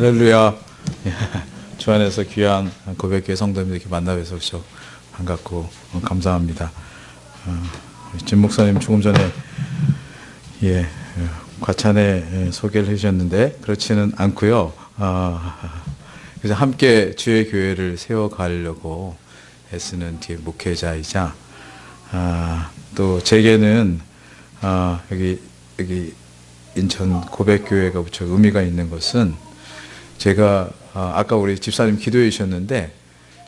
할렐루야. 주 안에서 귀한 고백교회 성도님들 이렇게 만나 뵈서 반갑고 감사합니다. 진 목사님 조금 전에 과찬의 소개를 해주셨는데 그렇지는 않고요. 그래서 함께 주의 교회를 세워가려고 애쓰는 뒤에 목회자이자 또 제게는 여기 인천 고백교회가 무척 의미가 있는 것은 제가 아까 우리 집사님 기도해 주셨는데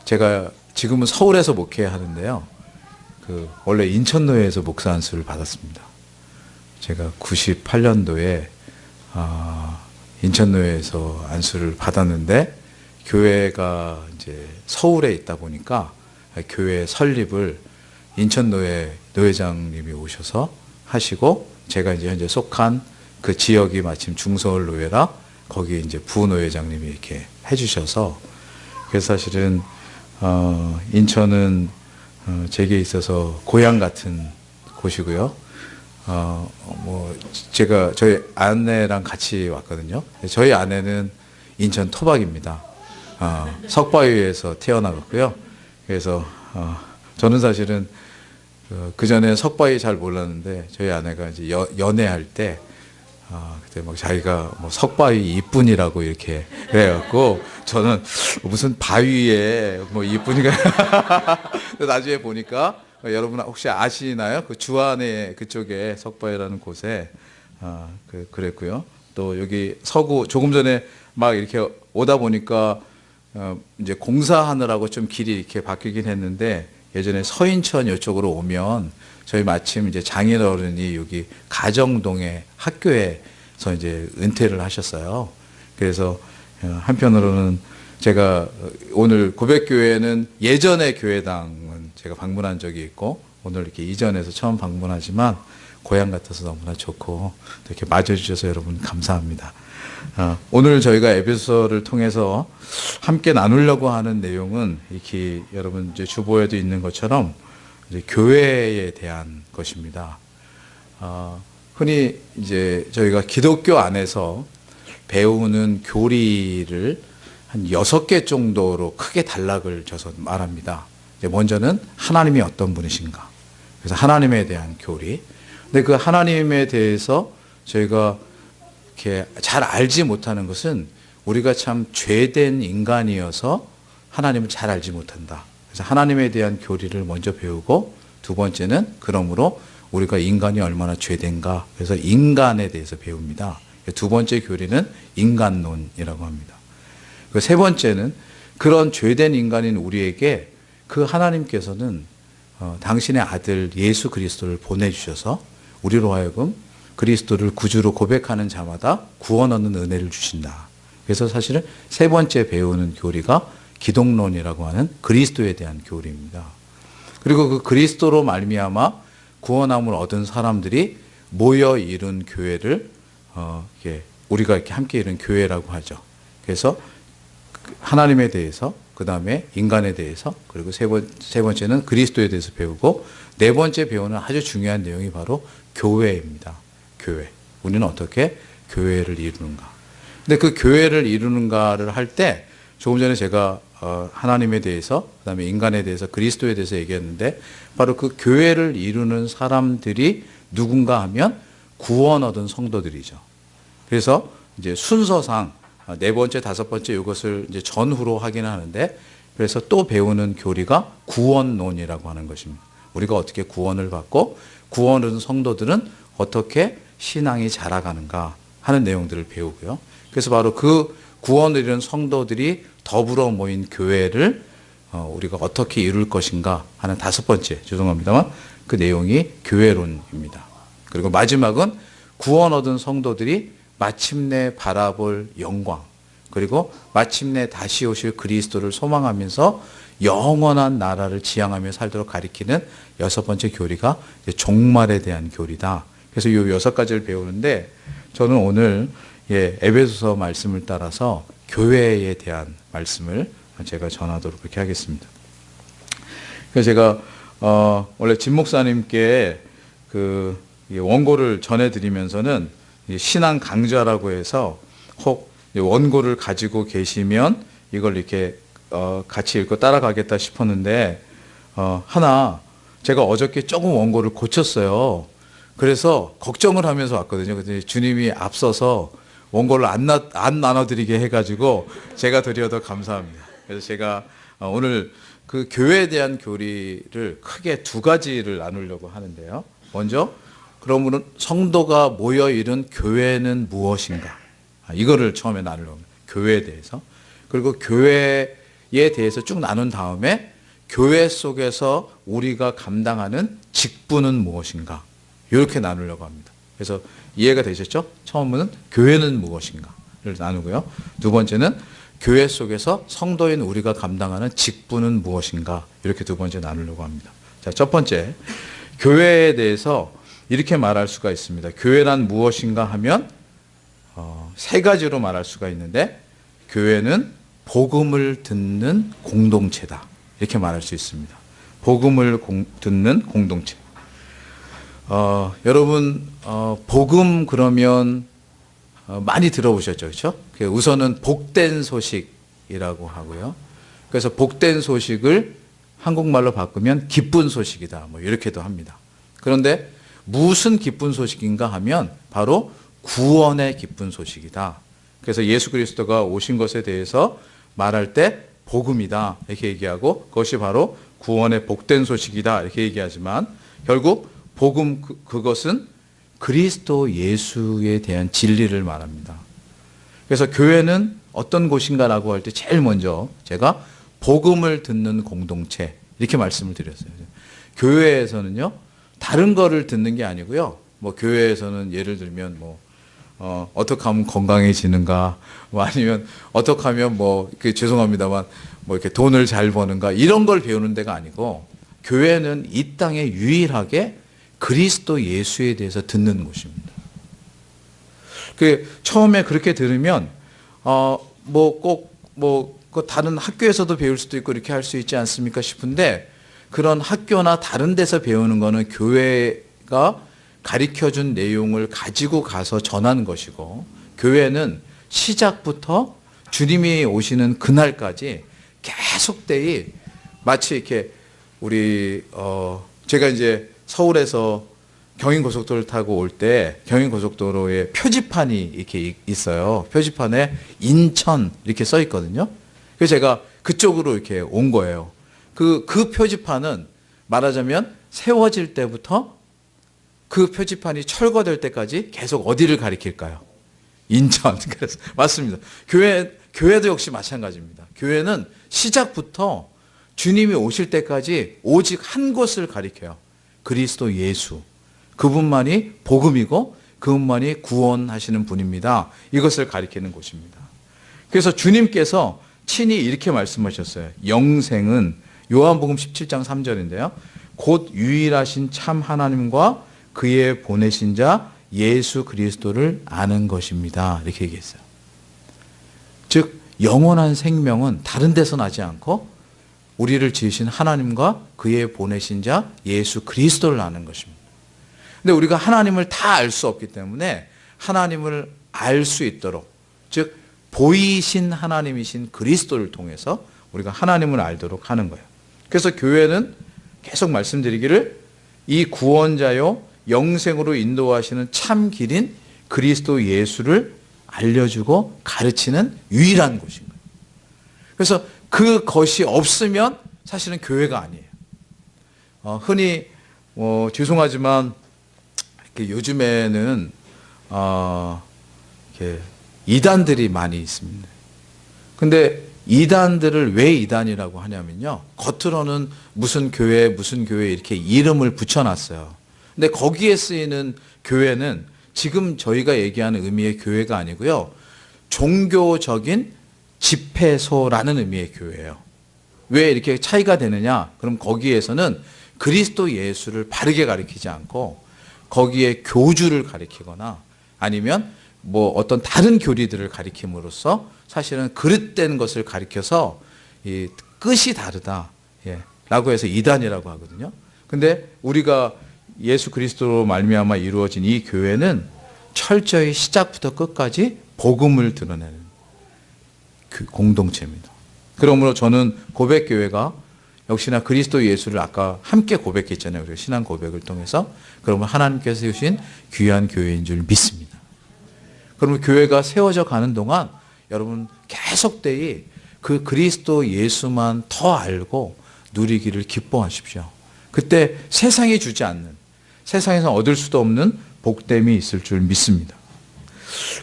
제가 지금은 서울에서 목회하는데요. 원래 인천노회에서 목사 안수를 받았습니다. 제가 98년도에 인천노회에서 안수를 받았는데 교회가 이제 서울에 있다 보니까 교회 설립을 인천노회 노회장님이 오셔서 하시고 제가 이제 현재 속한 그 지역이 마침 중서울 노회라 거기 이제 부노회장님이 이렇게 해주셔서 그래서 사실은 인천은 제게 있어서 고향 같은 곳이고요. 제가 저희 아내랑 같이 왔거든요. 저희 아내는 인천 토박입니다. 석바위에서 태어나갔고요. 그래서 저는 사실은 그 전에 석바위 잘 몰랐는데 저희 아내가 이제 연애할 때 그때 막 자기가 석바위 이쁜이라고 이렇게 그래갖고 저는 무슨 바위에 이쁜이가 나중에 보니까 여러분 혹시 아시나요? 그 주안에 그쪽에 석바위라는 곳에 그랬고요. 또 여기 서구 조금 전에 막 이렇게 오다 보니까 이제 공사하느라고 좀 길이 이렇게 바뀌긴 했는데 예전에 서인천 이쪽으로 오면 저희 마침 이제 장인어른이 여기 가정동의 학교에서 이제 은퇴를 하셨어요. 그래서 한편으로는 제가 오늘 고백교회는 예전의 교회당은 제가 방문한 적이 있고 오늘 이렇게 이전에서 처음 방문하지만 고향 같아서 너무나 좋고 이렇게 맞아주셔서 여러분 감사합니다. 오늘 저희가 에베소서를 통해서 함께 나누려고 하는 내용은 이렇게 여러분 이제 주보에도 있는 것처럼 이제 교회에 대한 것입니다. 흔히 이제 저희가 기독교 안에서 배우는 교리를 한 6개 정도로 크게 단락을 져서 말합니다. 이제 먼저는 하나님이 어떤 분이신가. 그래서 하나님에 대한 교리. 근데 그 하나님에 대해서 저희가 이렇게 잘 알지 못하는 것은 우리가 참 죄된 인간이어서 하나님을 잘 알지 못한다. 그래서 하나님에 대한 교리를 먼저 배우고 두 번째는 그러므로 우리가 인간이 얼마나 죄된가. 그래서 인간에 대해서 배웁니다. 두 번째 교리는 인간론이라고 합니다. 그 세 번째는 그런 죄된 인간인 우리에게 그 하나님께서는 당신의 아들 예수 그리스도를 보내주셔서 우리로 하여금 그리스도를 구주로 고백하는 자마다 구원 얻는 은혜를 주신다. 그래서 사실은 세 번째 배우는 교리가 기독론이라고 하는 그리스도에 대한 교리입니다. 그리고 그 그리스도로 말미암아 구원함을 얻은 사람들이 모여 이룬 교회를 우리가 이렇게 함께 이룬 교회라고 하죠. 그래서 하나님에 대해서, 그 다음에 인간에 대해서, 그리고 세 번째는 그리스도에 대해서 배우고 네 번째 배우는 아주 중요한 내용이 바로 교회입니다. 교회. 우리는 어떻게 교회를 이루는가. 근데 그 교회를 이루는가를 할 때 조금 전에 제가 하나님에 대해서 그다음에 인간에 대해서 그리스도에 대해서 얘기했는데 바로 그 교회를 이루는 사람들이 누군가 하면 구원 얻은 성도들이죠. 그래서 이제 순서상 네 번째, 다섯 번째 이것을 이제 전후로 하긴 하는데 그래서 또 배우는 교리가 구원론이라고 하는 것입니다. 우리가 어떻게 구원을 받고 구원 얻은 성도들은 어떻게 신앙이 자라가는가 하는 내용들을 배우고요. 그래서 바로 그 구원을 이룬 성도들이 더불어 모인 교회를 우리가 어떻게 이룰 것인가 하는 다섯 번째, 죄송합니다만 그 내용이 교회론입니다. 그리고 마지막은 구원 얻은 성도들이 마침내 바라볼 영광, 그리고 마침내 다시 오실 그리스도를 소망하면서 영원한 나라를 지향하며 살도록 가리키는 여섯 번째 교리가 종말에 대한 교리다. 그래서 이 6가지를 배우는데 저는 오늘 에베소서 말씀을 따라서 교회에 대한 말씀을 제가 전하도록 그렇게 하겠습니다. 그래서 제가 원래 진 목사님께 그 원고를 전해드리면서는 신앙 강좌라고 해서 혹 원고를 가지고 계시면 이걸 이렇게 같이 읽고 따라가겠다 싶었는데 하나 제가 어저께 조금 원고를 고쳤어요. 그래서 걱정을 하면서 왔거든요. 근데 주님이 앞서서 원고를 안 나눠드리게 해가지고 제가 드려도 감사합니다. 그래서 제가 오늘 그 교회에 대한 교리를 크게 두 가지를 나누려고 하는데요. 먼저 그러면 성도가 모여 이룬 교회는 무엇인가? 이거를 처음에 나누려고 합니다. 교회에 대해서. 그리고 교회에 대해서 쭉 나눈 다음에 교회 속에서 우리가 감당하는 직분은 무엇인가? 이렇게 나누려고 합니다. 그래서 이해가 되셨죠? 처음은 교회는 무엇인가를 나누고요. 두 번째는 교회 속에서 성도인 우리가 감당하는 직분은 무엇인가? 이렇게 두 번째 나누려고 합니다. 자, 첫 번째, 교회에 대해서 이렇게 말할 수가 있습니다. 교회란 무엇인가 하면 세 가지로 말할 수가 있는데, 교회는 복음을 듣는 공동체다. 이렇게 말할 수 있습니다. 복음을 듣는 공동체. 여러분, 복음 그러면 많이 들어보셨죠? 그렇죠? 우선은 복된 소식이라고 하고요. 그래서 복된 소식을 한국말로 바꾸면 기쁜 소식이다. 뭐 이렇게도 합니다. 그런데 무슨 기쁜 소식인가 하면 바로 구원의 기쁜 소식이다. 그래서 예수 그리스도가 오신 것에 대해서 말할 때 복음이다 이렇게 얘기하고, 그것이 바로 구원의 복된 소식이다 이렇게 얘기하지만, 결국 복음 그것은 그리스도 예수에 대한 진리를 말합니다. 그래서 교회는 어떤 곳인가라고 할 때 제일 먼저 제가 복음을 듣는 공동체 이렇게 말씀을 드렸어요. 교회에서는요, 다른 거를 듣는 게 아니고요. 뭐 교회에서는 예를 들면 어떻게 하면 건강해지는가, 뭐 아니면 어떻게 하면 죄송합니다만 이렇게 돈을 잘 버는가, 이런 걸 배우는 데가 아니고, 교회는 이 땅에 유일하게 그리스도 예수에 대해서 듣는 곳입니다. 처음에 그렇게 들으면 다른 학교에서도 배울 수도 있고 이렇게 할 수 있지 않습니까 싶은데, 그런 학교나 다른 데서 배우는 거는 교회가 가르쳐준 내용을 가지고 가서 전하는 것이고, 교회는 시작부터 주님이 오시는 그날까지 계속되이 마치 이렇게 제가 이제 서울에서 경인고속도로를 타고 올 때 경인고속도로에 표지판이 이렇게 있어요. 표지판에 인천 이렇게 써 있거든요. 그래서 제가 그쪽으로 이렇게 온 거예요. 그 표지판은 말하자면 세워질 때부터 그 표지판이 철거될 때까지 계속 어디를 가리킬까요? 인천. 그래서 맞습니다. 교회도 역시 마찬가지입니다. 교회는 시작부터 주님이 오실 때까지 오직 한 곳을 가리켜요. 그리스도 예수. 그분만이 복음이고 그분만이 구원하시는 분입니다. 이것을 가리키는 곳입니다. 그래서 주님께서 친히 이렇게 말씀하셨어요. 영생은 요한복음 17장 3절인데요. 곧 유일하신 참 하나님과 그의 보내신 자 예수 그리스도를 아는 것입니다. 이렇게 얘기했어요. 즉 영원한 생명은 다른 데서 나지 않고 우리를 지으신 하나님과 그의 보내신 자 예수 그리스도를 아는 것입니다. 근데 우리가 하나님을 다 알 수 없기 때문에 하나님을 알 수 있도록, 즉 보이신 하나님이신 그리스도를 통해서 우리가 하나님을 알도록 하는 거예요. 그래서 교회는 계속 말씀드리기를 이 구원자요 영생으로 인도하시는 참 길인 그리스도 예수를 알려주고 가르치는 유일한 곳인 거예요. 그래서 그것이 없으면 사실은 교회가 아니에요. 흔히 죄송하지만 요즘에는 이렇게 이단들이 많이 있습니다. 근데 이단들을 왜 이단이라고 하냐면요, 겉으로는 무슨 교회 이렇게 이름을 붙여놨어요. 근데 거기에 쓰이는 교회는 지금 저희가 얘기하는 의미의 교회가 아니고요, 종교적인 집회소라는 의미의 교회예요. 왜 이렇게 차이가 되느냐? 그럼 거기에서는 그리스도 예수를 바르게 가르치지 않고 거기에 교주를 가르치거나 아니면 어떤 다른 교리들을 가르침으로써 사실은 그릇된 것을 가르쳐서 이 끝이 다르다, 라고 해서 이단이라고 하거든요. 근데 우리가 예수 그리스도로 말미암아 이루어진 이 교회는 철저히 시작부터 끝까지 복음을 드러내는, 공동체입니다. 그러므로 저는 고백교회가 역시나 그리스도 예수를 아까 함께 고백했잖아요. 우리가 신앙 고백을 통해서. 그러면 하나님께서 세우신 귀한 교회인 줄 믿습니다. 그러면 교회가 세워져 가는 동안 여러분 계속되이 그 그리스도 예수만 더 알고 누리기를 기뻐하십시오. 그때 세상이 주지 않는, 세상에서 얻을 수도 없는 복됨이 있을 줄 믿습니다.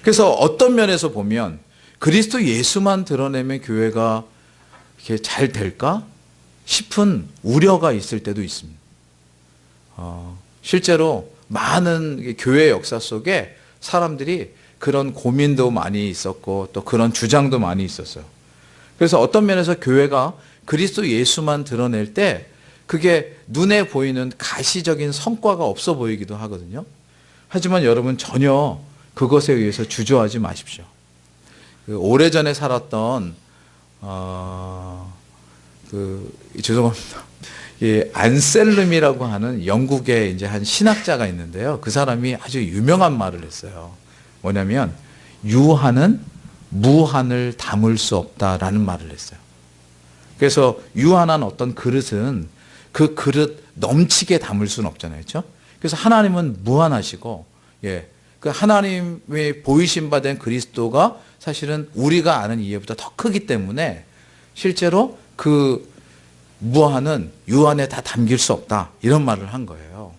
그래서 어떤 면에서 보면 그리스도 예수만 드러내면 교회가 이렇게 잘 될까 싶은 우려가 있을 때도 있습니다. 실제로 많은 교회 역사 속에 사람들이 그런 고민도 많이 있었고 또 그런 주장도 많이 있었어요. 그래서 어떤 면에서 교회가 그리스도 예수만 드러낼 때 그게 눈에 보이는 가시적인 성과가 없어 보이기도 하거든요. 하지만 여러분 전혀 그것에 의해서 주저하지 마십시오. 오래전에 살았던 죄송합니다. 안셀름이라고 하는 영국의 이제 한 신학자가 있는데요. 그 사람이 아주 유명한 말을 했어요. 뭐냐면 유한은 무한을 담을 수 없다라는 말을 했어요. 그래서 유한한 어떤 그릇은 그 그릇 넘치게 담을 수는 없잖아요. 그렇죠? 그래서 하나님은 무한하시고 그 하나님의 보이신 바 된 그리스도가 사실은 우리가 아는 이해보다 더 크기 때문에 실제로 그 무한은 유한에 다 담길 수 없다. 이런 말을 한 거예요.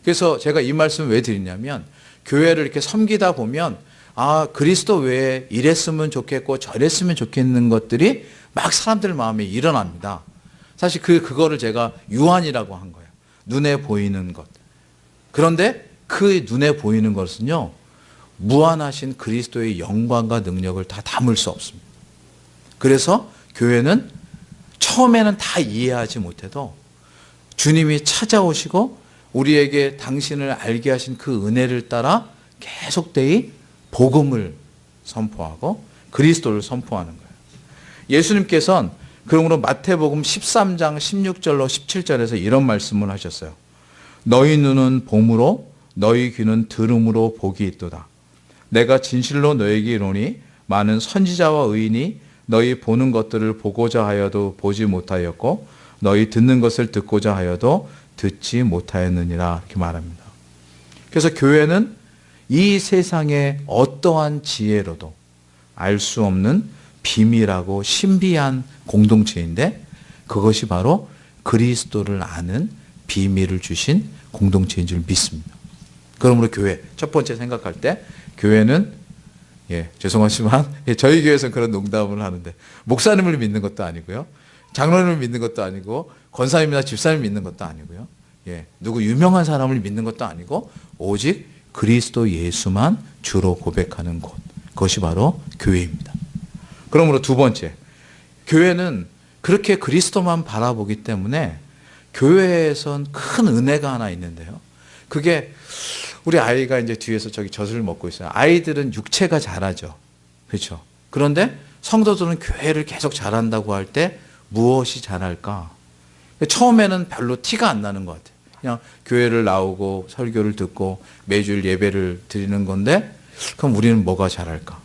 그래서 제가 이 말씀을 왜 드리냐면 교회를 이렇게 섬기다 보면 그리스도 외에 이랬으면 좋겠고 저랬으면 좋겠는 것들이 막 사람들 마음에 일어납니다. 사실 그거를 제가 유한이라고 한 거예요. 눈에 보이는 것. 그런데 그 눈에 보이는 것은요, 무한하신 그리스도의 영광과 능력을 다 담을 수 없습니다. 그래서 교회는 처음에는 다 이해하지 못해도 주님이 찾아오시고 우리에게 당신을 알게 하신 그 은혜를 따라 계속되이 복음을 선포하고 그리스도를 선포하는 거예요. 예수님께서는 그러므로 마태복음 13장 16절로 17절에서 이런 말씀을 하셨어요. 너희 눈은 봄으로 너희 귀는 들음으로 복이 있도다. 내가 진실로 너에게 이르노니 많은 선지자와 의인이 너희 보는 것들을 보고자 하여도 보지 못하였고 너희 듣는 것을 듣고자 하여도 듣지 못하였느니라 이렇게 말합니다. 그래서 교회는 이 세상의 어떠한 지혜로도 알 수 없는 비밀하고 신비한 공동체인데 그것이 바로 그리스도를 아는 비밀을 주신 공동체인 줄 믿습니다. 그러므로 교회 첫 번째 생각할 때 교회는 죄송하지만 저희 교회에서는 그런 농담을 하는데 목사님을 믿는 것도 아니고요. 장로님을 믿는 것도 아니고 권사님이나 집사님을 믿는 것도 아니고요. 누구 유명한 사람을 믿는 것도 아니고 오직 그리스도 예수만 주로 고백하는 곳. 그것이 바로 교회입니다. 그러므로 두 번째, 교회는 그렇게 그리스도만 바라보기 때문에 교회에선 큰 은혜가 하나 있는데요. 그게 우리 아이가 이제 뒤에서 저기 젖을 먹고 있어요. 아이들은 육체가 자라죠. 그렇죠. 그런데 성도들은 교회를 계속 자란다고 할 때 무엇이 자랄까? 처음에는 별로 티가 안 나는 것 같아요. 그냥 교회를 나오고 설교를 듣고 매주일 예배를 드리는 건데 그럼 우리는 뭐가 자랄까?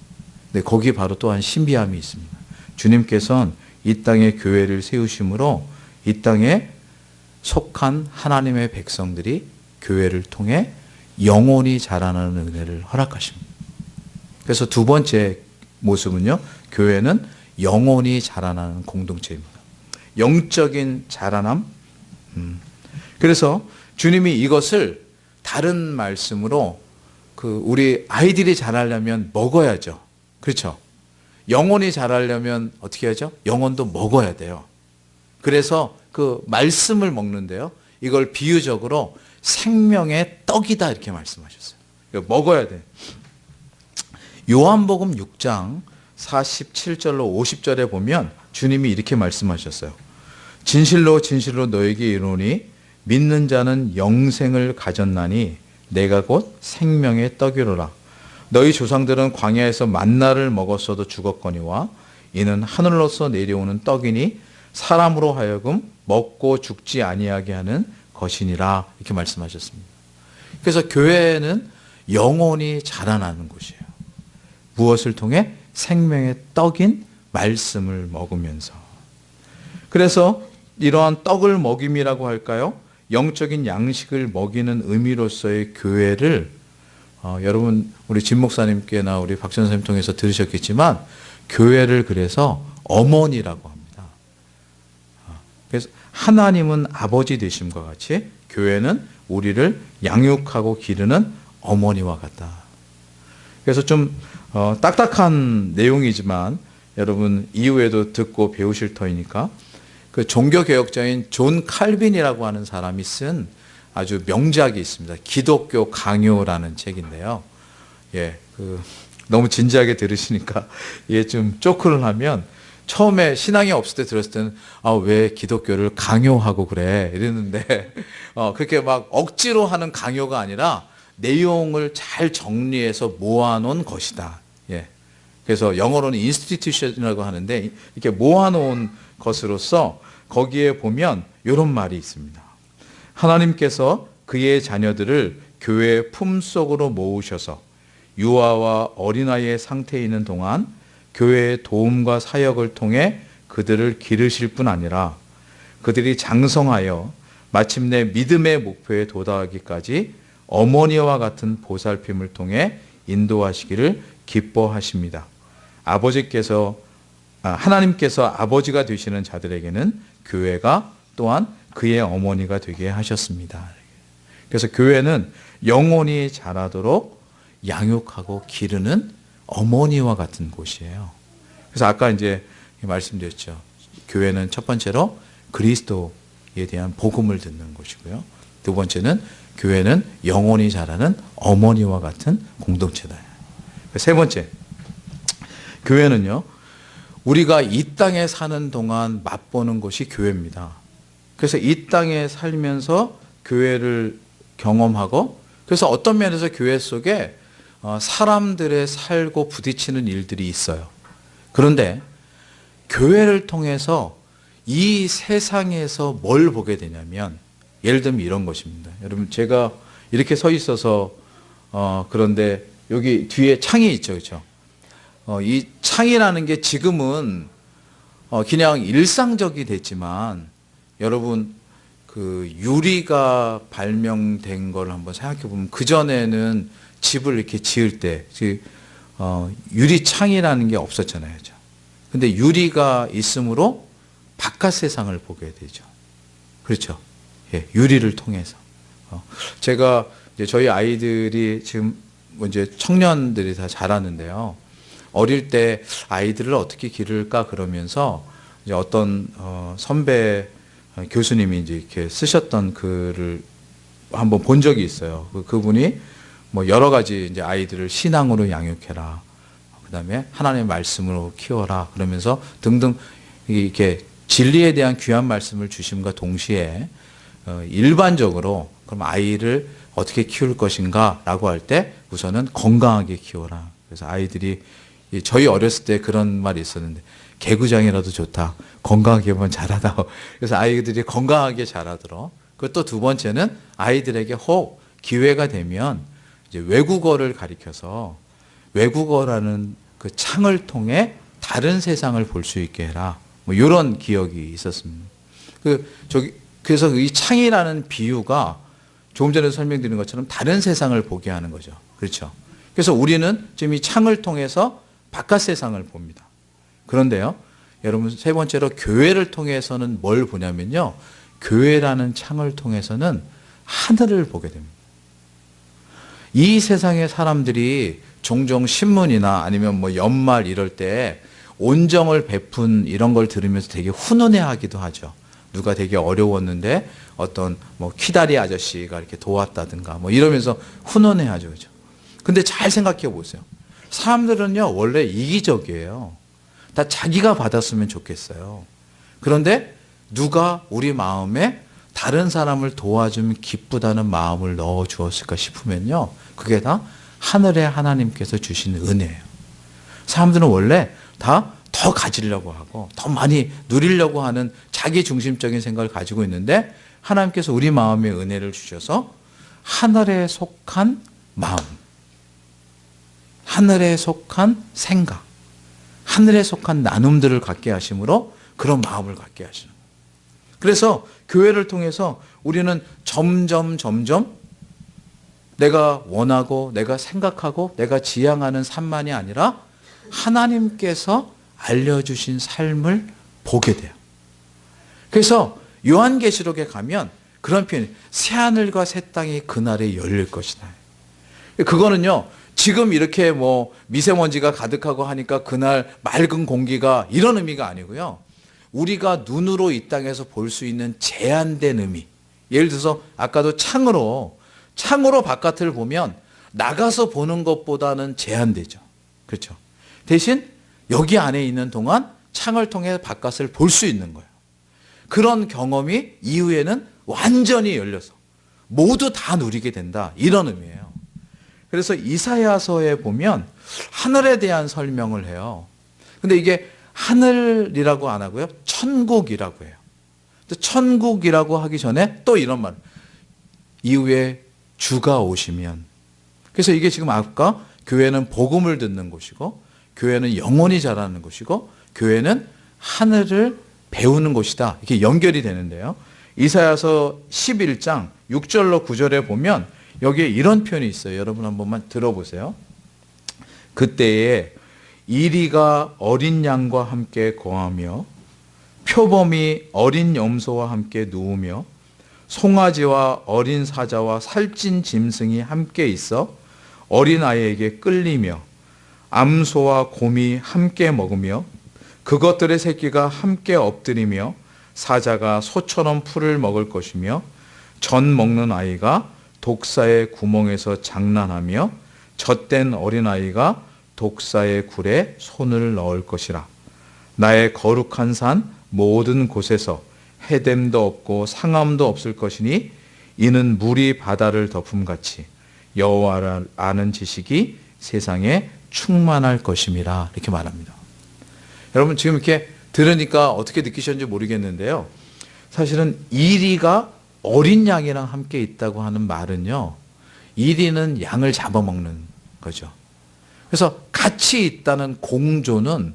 근데 거기 바로 또한 신비함이 있습니다. 주님께서는 이 땅에 교회를 세우심으로 이 땅에 속한 하나님의 백성들이 교회를 통해 영원히 자라나는 은혜를 허락하십니다. 그래서 두 번째 모습은요, 교회는 영원히 자라나는 공동체입니다. 영적인 자라남. 그래서 주님이 이것을 다른 말씀으로 우리 아이들이 자라려면 먹어야죠. 그렇죠? 영혼이 자라려면 어떻게 하죠? 영혼도 먹어야 돼요. 그래서 그 말씀을 먹는데요. 이걸 비유적으로 생명의 떡이다 이렇게 말씀하셨어요. 먹어야 돼. 요한복음 6장 47절로 50절에 보면 주님이 이렇게 말씀하셨어요. 진실로 진실로 너에게 이르노니 믿는 자는 영생을 가졌나니 내가 곧 생명의 떡이로라. 너희 조상들은 광야에서 만나를 먹었어도 죽었거니와 이는 하늘로서 내려오는 떡이니 사람으로 하여금 먹고 죽지 아니하게 하는 것이니라 이렇게 말씀하셨습니다. 그래서 교회는 영혼이 자라나는 곳이에요. 무엇을 통해? 생명의 떡인 말씀을 먹으면서. 그래서 이러한 떡을 먹임이라고 할까요? 영적인 양식을 먹이는 의미로서의 교회를 여러분 우리 진 목사님께나 우리 박 전사님 통해서 들으셨겠지만 교회를 그래서 어머니라고 합니다. 그래서 하나님은 아버지 되심과 같이 교회는 우리를 양육하고 기르는 어머니와 같다. 그래서 좀 딱딱한 내용이지만 여러분 이후에도 듣고 배우실 터이니까 그 종교개혁자인 존 칼빈이라고 하는 사람이 쓴 아주 명작이 있습니다. 기독교 강요라는 책인데요. 예, 너무 진지하게 들으시니까 이게 좀 쪼크를 하면 처음에 신앙이 없을 때 들었을 때는 왜 기독교를 강요하고 그래 이랬는데 그렇게 막 억지로 하는 강요가 아니라 내용을 잘 정리해서 모아놓은 것이다. 예. 그래서 영어로는 institution이라고 하는데 이렇게 모아놓은 것으로서 거기에 보면 이런 말이 있습니다. 하나님께서 그의 자녀들을 교회의 품속으로 모으셔서 유아와 어린아이의 상태에 있는 동안 교회의 도움과 사역을 통해 그들을 기르실 뿐 아니라 그들이 장성하여 마침내 믿음의 목표에 도달하기까지 어머니와 같은 보살핌을 통해 인도하시기를 기뻐하십니다. 하나님께서 아버지가 되시는 자들에게는 교회가 또한 그의 어머니가 되게 하셨습니다. 그래서 교회는 영혼이 자라도록 양육하고 기르는 어머니와 같은 곳이에요. 그래서 아까 이제 말씀드렸죠. 교회는 첫 번째로 그리스도에 대한 복음을 듣는 곳이고요. 두 번째는 교회는 영혼이 자라는 어머니와 같은 공동체다. 세 번째, 교회는요, 우리가 이 땅에 사는 동안 맛보는 것이 교회입니다. 그래서 이 땅에 살면서 교회를 경험하고, 그래서 어떤 면에서 교회 속에 사람들의 살고 부딪히는 일들이 있어요. 그런데 교회를 통해서 이 세상에서 뭘 보게 되냐면, 예를 들면 이런 것입니다. 여러분, 제가 이렇게 서 있어서 그런데 여기 뒤에 창이 있죠, 그렇죠? 이 창이라는 게 지금은 그냥 일상적이 됐지만, 여러분 그 유리가 발명된 걸 한번 생각해 보면 그 전에는 집을 이렇게 지을 때 유리창이라는 게 없었잖아요, 그렇죠? 근데 유리가 있으므로 바깥 세상을 보게 되죠. 그렇죠? 예, 유리를 통해서. 제가 이제 저희 아이들이 지금 이제 청년들이 다 자라는데요. 어릴 때 아이들을 어떻게 기를까 그러면서 이제 어떤 선배 교수님이 이제 이렇게 쓰셨던 글을 한번 본 적이 있어요. 그분이 뭐 여러 가지 이제 아이들을 신앙으로 양육해라. 그다음에 하나님의 말씀으로 키워라. 그러면서 등등 이렇게 진리에 대한 귀한 말씀을 주심과 동시에 일반적으로 그럼 아이를 어떻게 키울 것인가라고 할 때 우선은 건강하게 키워라. 그래서 아이들이 저희 어렸을 때 그런 말이 있었는데 개구장이라도 좋다. 건강하게만 자라다. 그래서 아이들이 건강하게 자라도록. 그리고 또 두 번째는 아이들에게 혹 기회가 되면 이제 외국어를 가르쳐서 외국어라는 그 창을 통해 다른 세상을 볼 수 있게 해라. 뭐 이런 기억이 있었습니다. 그래서 이 창이라는 비유가 조금 전에 설명드린 것처럼 다른 세상을 보게 하는 거죠. 그렇죠? 그래서 우리는 지금 이 창을 통해서 바깥 세상을 봅니다. 그런데요, 여러분 세 번째로 교회를 통해서는 뭘 보냐면요, 교회라는 창을 통해서는 하늘을 보게 됩니다. 이 세상의 사람들이 종종 신문이나 아니면 뭐 연말 이럴 때 온정을 베푼 이런 걸 들으면서 되게 훈훈해하기도 하죠. 누가 되게 어려웠는데 어떤 뭐 키다리 아저씨가 이렇게 도왔다든가 뭐 이러면서 훈훈해하죠, 그렇죠? 근데 잘 생각해 보세요. 사람들은요 원래 이기적이에요. 다 자기가 받았으면 좋겠어요. 그런데 누가 우리 마음에 다른 사람을 도와주면 기쁘다는 마음을 넣어 주었을까 싶으면요, 그게 다 하늘의 하나님께서 주신 은혜예요. 사람들은 원래 다 더 가지려고 하고 더 많이 누리려고 하는 자기 중심적인 생각을 가지고 있는데, 하나님께서 우리 마음에 은혜를 주셔서 하늘에 속한 마음, 하늘에 속한 생각, 하늘에 속한 나눔들을 갖게 하심으로 그런 마음을 갖게 하시는 거예요. 그래서 교회를 통해서 우리는 점점 내가 원하고 내가 생각하고 내가 지향하는 삶만이 아니라 하나님께서 알려주신 삶을 보게 돼요. 그래서 요한계시록에 가면 그런 표현이 새하늘과 새 땅이 그날에 열릴 것이다. 그거는요, 지금 이렇게 뭐 미세먼지가 가득하고 하니까 그날 맑은 공기가 이런 의미가 아니고요. 우리가 눈으로 이 땅에서 볼 수 있는 제한된 의미. 예를 들어서 아까도 창으로 바깥을 보면 나가서 보는 것보다는 제한되죠. 그렇죠. 대신 여기 안에 있는 동안 창을 통해 바깥을 볼 수 있는 거예요. 그런 경험이 이후에는 완전히 열려서 모두 다 누리게 된다. 이런 의미예요. 그래서 이사야서에 보면 하늘에 대한 설명을 해요. 근데 이게 하늘이라고 안 하고요. 천국이라고 해요. 천국이라고 하기 전에 또 이런 말. 이후에 주가 오시면. 그래서 이게 지금 아까 교회는 복음을 듣는 곳이고 교회는 영혼이 자라는 곳이고 교회는 하늘을 배우는 곳이다. 이렇게 연결이 되는데요. 이사야서 11장 6절로 9절에 보면 여기에 이런 표현이 있어요. 여러분 한 번만 들어보세요. 그때에 이리가 어린 양과 함께 거하며 표범이 어린 염소와 함께 누우며 송아지와 어린 사자와 살찐 짐승이 함께 있어 어린아이에게 끌리며 암소와 곰이 함께 먹으며 그것들의 새끼가 함께 엎드리며 사자가 소처럼 풀을 먹을 것이며 젖 먹는 아이가 독사의 구멍에서 장난하며 젖된 어린아이가 독사의 굴에 손을 넣을 것이라. 나의 거룩한 산 모든 곳에서 해됨도 없고 상함도 없을 것이니 이는 물이 바다를 덮음같이 여호와를 아는 지식이 세상에 충만할 것임이라. 이렇게 말합니다. 여러분 지금 이렇게 들으니까 어떻게 느끼셨는지 모르겠는데요. 사실은 이리가 어린 양이랑 함께 있다고 하는 말은요. 이리는 양을 잡아먹는 거죠. 그래서 같이 있다는 공조는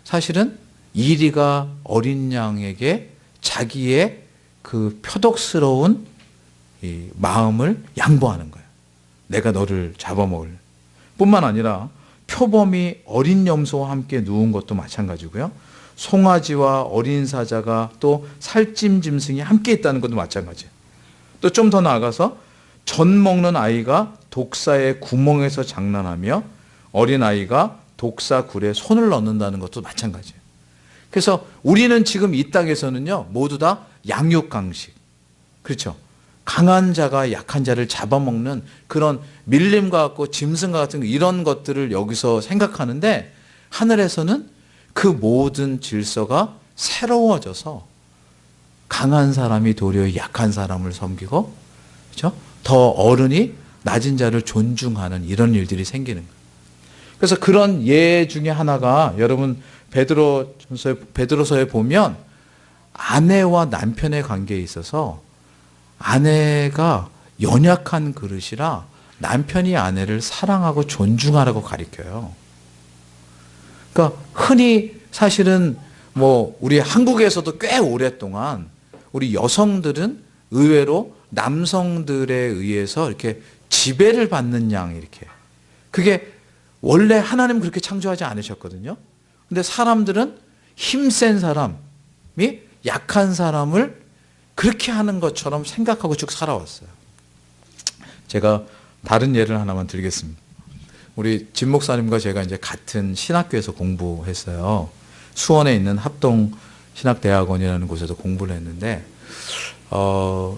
사실은 이리가 어린 양에게 자기의 그 표독스러운 이 마음을 양보하는 거예요. 내가 너를 잡아먹을. 뿐만 아니라 표범이 어린 염소와 함께 누운 것도 마찬가지고요. 송아지와 어린 사자가 또 살찜 짐승이 함께 있다는 것도 마찬가지예요. 또 좀 더 나아가서 젖 먹는 아이가 독사의 구멍에서 장난하며 어린 아이가 독사 굴에 손을 넣는다는 것도 마찬가지예요. 그래서 우리는 지금 이 땅에서는요, 모두 다 양육강식. 그렇죠. 강한 자가 약한 자를 잡아먹는 그런 밀림과 같고 짐승과 같은 이런 것들을 여기서 생각하는데 하늘에서는 그 모든 질서가 새로워져서 강한 사람이 도리어 약한 사람을 섬기고, 그렇죠? 더 어른이 낮은 자를 존중하는 이런 일들이 생기는 거예요. 그래서 그런 예 중에 하나가 여러분 베드로서에 보면 아내와 남편의 관계에 있어서 아내가 연약한 그릇이라 남편이 아내를 사랑하고 존중하라고 가르쳐요. 그러니까 흔히 사실은 뭐 우리 한국에서도 꽤 오랫동안 우리 여성들은 의외로 남성들에 의해서 이렇게 지배를 받는 양 이렇게. 그게 원래 하나님 그렇게 창조하지 않으셨거든요. 근데 사람들은 힘센 사람이 약한 사람을 그렇게 하는 것처럼 생각하고 쭉 살아왔어요. 제가 다른 예를 하나만 드리겠습니다. 우리 진 목사님과 제가 이제 같은 신학교에서 공부했어요. 수원에 있는 합동 신학대학원이라는 곳에서 공부를 했는데,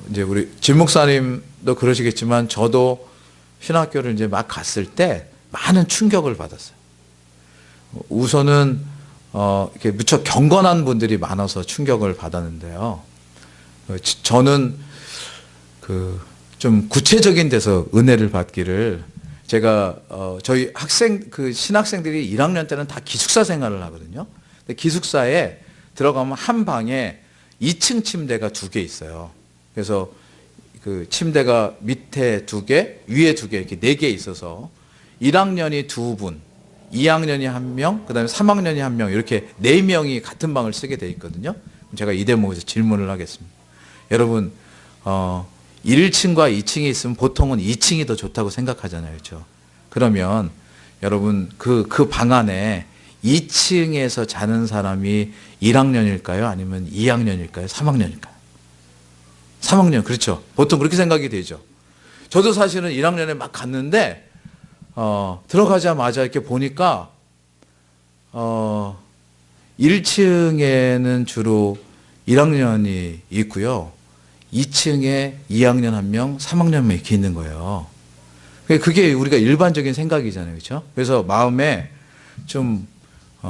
이제 우리 진 목사님도 그러시겠지만 저도 신학교를 이제 막 갔을 때 많은 충격을 받았어요. 우선은 이렇게 무척 경건한 분들이 많아서 충격을 받았는데요. 저는 좀 구체적인 데서 은혜를 받기를 제가 저희 신학생들이 1학년 때는 다 기숙사 생활을 하거든요. 근데 기숙사에 들어가면 한 방에 2층 침대가 2개 있어요. 그래서 그 침대가 밑에 2개, 위에 2개 이렇게 4개 있어서 1학년이 2분, 2학년이 1명, 그 다음에 3학년이 1명, 이렇게 4명이 같은 방을 쓰게 돼 있거든요. 제가 이 대목에서 질문을 하겠습니다. 여러분, 1층과 2층이 있으면 보통은 2층이 더 좋다고 생각하잖아요. 그렇죠? 그러면 여러분, 그 방 안에 2층에서 자는 사람이 1학년일까요? 아니면 2학년일까요? 3학년일까요? 3학년, 그렇죠. 보통 그렇게 생각이 되죠. 저도 사실은 1학년에 막 갔는데, 들어가자마자 이렇게 보니까, 1층에는 주로 1학년이 있고요. 2층에 2학년 1명, 3학년 1명 이렇게 있는 거예요. 그게 우리가 일반적인 생각이잖아요. 그렇죠? 그래서 마음에 좀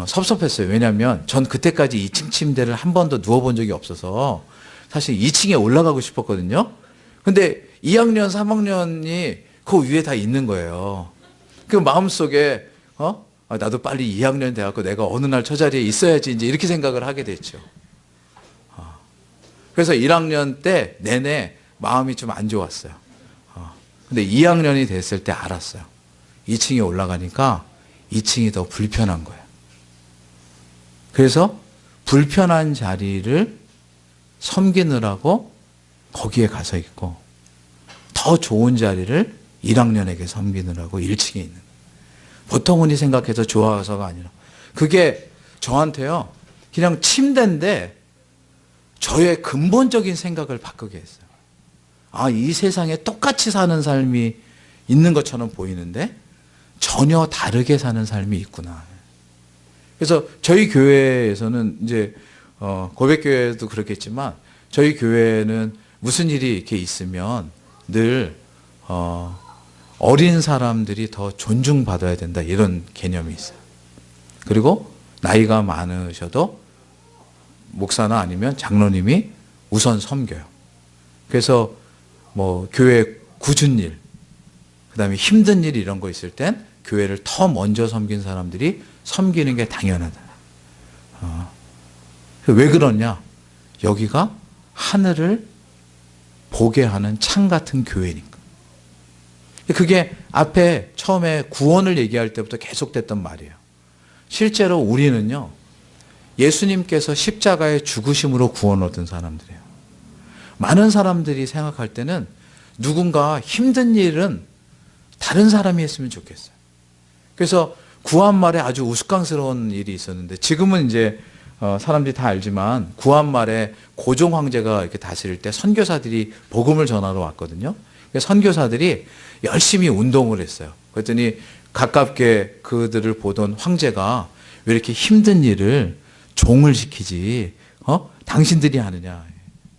섭섭했어요. 왜냐하면 전 그때까지 2층 침대를 한 번도 누워본 적이 없어서 사실 2층에 올라가고 싶었거든요. 근데 2학년, 3학년이 그 위에 다 있는 거예요. 그 마음속에 나도 빨리 2학년 돼갖고 내가 어느 날 저 자리에 있어야지 이제 이렇게 생각을 하게 됐죠. 그래서 1학년 때 내내 마음이 좀 안 좋았어요. 근데 2학년이 됐을 때 알았어요. 2층에 올라가니까 2층이 더 불편한 거예요. 그래서 불편한 자리를 섬기느라고 거기에 가서 있고 더 좋은 자리를 1학년에게 섬기느라고 1층에 있는 거예요. 보통 흔히 생각해서 좋아서가 아니라 그게 저한테요 그냥 침대인데 저의 근본적인 생각을 바꾸게 했어요. 이 세상에 똑같이 사는 삶이 있는 것처럼 보이는데 전혀 다르게 사는 삶이 있구나. 그래서 저희 교회에서는 이제 고백교회도 그렇겠지만 저희 교회는 무슨 일이 이렇게 있으면 늘 어린 사람들이 더 존중받아야 된다 이런 개념이 있어요. 그리고 나이가 많으셔도 목사나 아니면 장로님이 우선 섬겨요. 그래서 뭐 교회 굳은 일, 그 다음에 힘든 일 이런 거 있을 땐 교회를 더 먼저 섬긴 사람들이 섬기는 게 당연하다. 왜 그러냐? 여기가 하늘을 보게 하는 창 같은 교회니까. 그게 앞에 처음에 구원을 얘기할 때부터 계속됐던 말이에요. 실제로 우리는요, 예수님께서 십자가의 죽으심으로 구원 얻은 사람들이에요. 많은 사람들이 생각할 때는 누군가 힘든 일은 다른 사람이 했으면 좋겠어요. 그래서 구한말에 아주 우스꽝스러운 일이 있었는데 지금은 이제 사람들이 다 알지만 구한말에 고종 황제가 이렇게 다스릴 때 선교사들이 복음을 전하러 왔거든요. 선교사들이 열심히 운동을 했어요. 그랬더니 가깝게 그들을 보던 황제가 왜 이렇게 힘든 일을 종을 시키지? 당신들이 하느냐?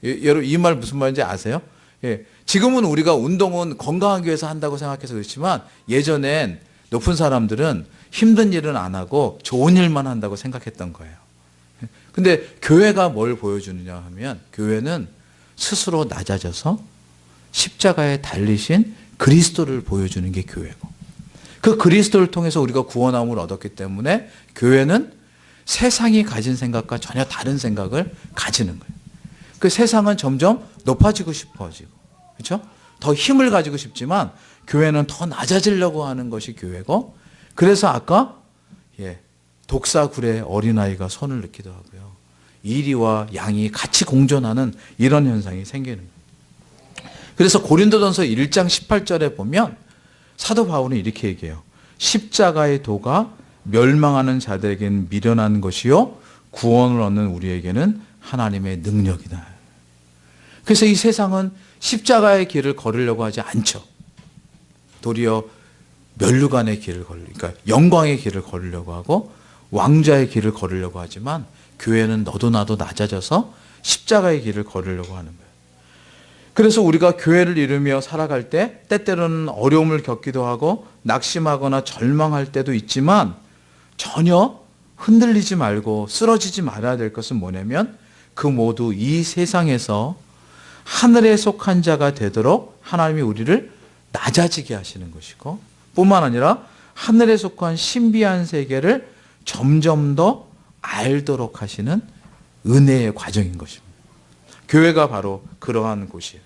여러분 이 말 무슨 말인지 아세요? 예, 지금은 우리가 운동은 건강하기 위해서 한다고 생각해서 그렇지만 예전엔 높은 사람들은 힘든 일은 안 하고 좋은 일만 한다고 생각했던 거예요. 근데 교회가 뭘 보여주느냐 하면 교회는 스스로 낮아져서 십자가에 달리신 그리스도를 보여주는 게 교회고 그 그리스도를 통해서 우리가 구원함을 얻었기 때문에 교회는 세상이 가진 생각과 전혀 다른 생각을 가지는 거예요. 그 세상은 점점 높아지고 싶어지고 그렇죠? 더 힘을 가지고 싶지만 교회는 더 낮아지려고 하는 것이 교회고 그래서 아까 독사굴에 어린아이가 손을 넣기도 하고요. 이리와 양이 같이 공존하는 이런 현상이 생기는 거예요. 그래서 고린도전서 1장 18절에 보면 사도 바울은 이렇게 얘기해요. 십자가의 도가 멸망하는 자들에게는 미련한 것이요 구원을 얻는 우리에게는 하나님의 능력이다. 그래서 이 세상은 십자가의 길을 걸으려고 하지 않죠. 도리어 면류관의 길을 그러니까 영광의 길을 걸으려고 하고 왕자의 길을 걸으려고 하지만 교회는 너도 나도 낮아져서 십자가의 길을 걸으려고 하는 거예요. 그래서 우리가 교회를 이루며 살아갈 때 때때로는 어려움을 겪기도 하고 낙심하거나 절망할 때도 있지만 전혀 흔들리지 말고 쓰러지지 말아야 될 것은 뭐냐면 그 모두 이 세상에서 하늘에 속한 자가 되도록 하나님이 우리를 낮아지게 하시는 것이고 뿐만 아니라 하늘에 속한 신비한 세계를 점점 더 알도록 하시는 은혜의 과정인 것입니다. 교회가 바로 그러한 곳이에요.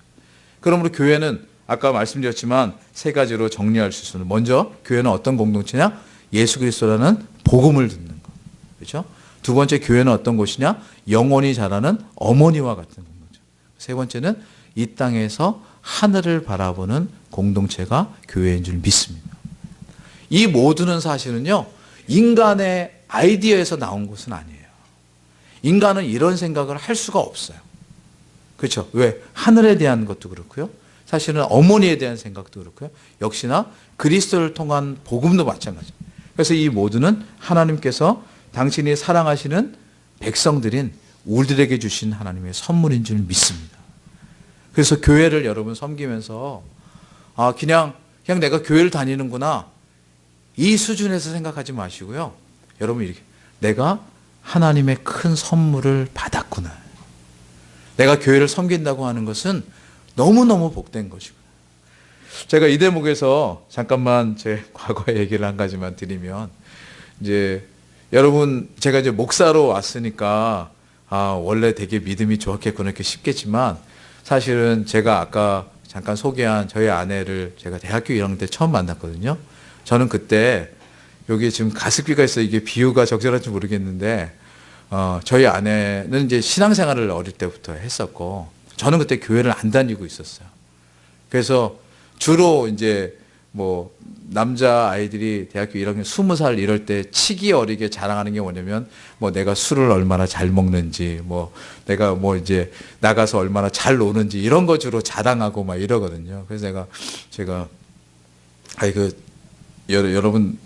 그러므로 교회는 아까 말씀드렸지만 세 가지로 정리할 수 있습니다. 먼저 교회는 어떤 공동체냐? 예수 그리스도라는 복음을 듣는 것. 그렇죠? 두 번째, 교회는 어떤 곳이냐? 영원히 자라는 어머니와 같은 거죠. 세 번째는 이 땅에서 하늘을 바라보는 공동체가 교회인 줄 믿습니다. 이 모두는 사실은요, 인간의 아이디어에서 나온 것은 아니에요. 인간은 이런 생각을 할 수가 없어요. 그렇죠? 왜? 하늘에 대한 것도 그렇고요. 사실은 어머니에 대한 생각도 그렇고요. 역시나 그리스도를 통한 복음도 마찬가지입니다. 그래서 이 모두는 하나님께서 당신이 사랑하시는 백성들인 우리들에게 주신 하나님의 선물인 줄 믿습니다. 그래서 교회를 여러분 섬기면서 그냥 내가 교회를 다니는구나, 이 수준에서 생각하지 마시고요. 여러분 이렇게, 내가 하나님의 큰 선물을 받았구나. 내가 교회를 섬긴다고 하는 것은 너무너무 복된 것이구나. 제가 이 대목에서 잠깐만 제 과거의 얘기를 한 가지만 드리면, 이제 여러분, 제가 이제 목사로 왔으니까 원래 되게 믿음이 좋았겠구나 이렇게 싶겠지만, 사실은 제가 아까 잠깐 소개한 저희 아내를 제가 대학교 1학년 때 처음 만났거든요. 저는 그때, 여기 지금 가습기가 있어 이게 비유가 적절한지 모르겠는데, 저희 아내는 이제 신앙생활을 어릴 때부터 했었고, 저는 그때 교회를 안 다니고 있었어요. 그래서 주로 이제 뭐 남자 아이들이 대학교 1학년 20살 이럴 때 치기 어리게 자랑하는 게 뭐냐면, 뭐 내가 술을 얼마나 잘 먹는지, 뭐 내가 뭐 이제 나가서 얼마나 잘 노는지, 이런 거 주로 자랑하고 막 이러거든요. 그래서 제가 여러분,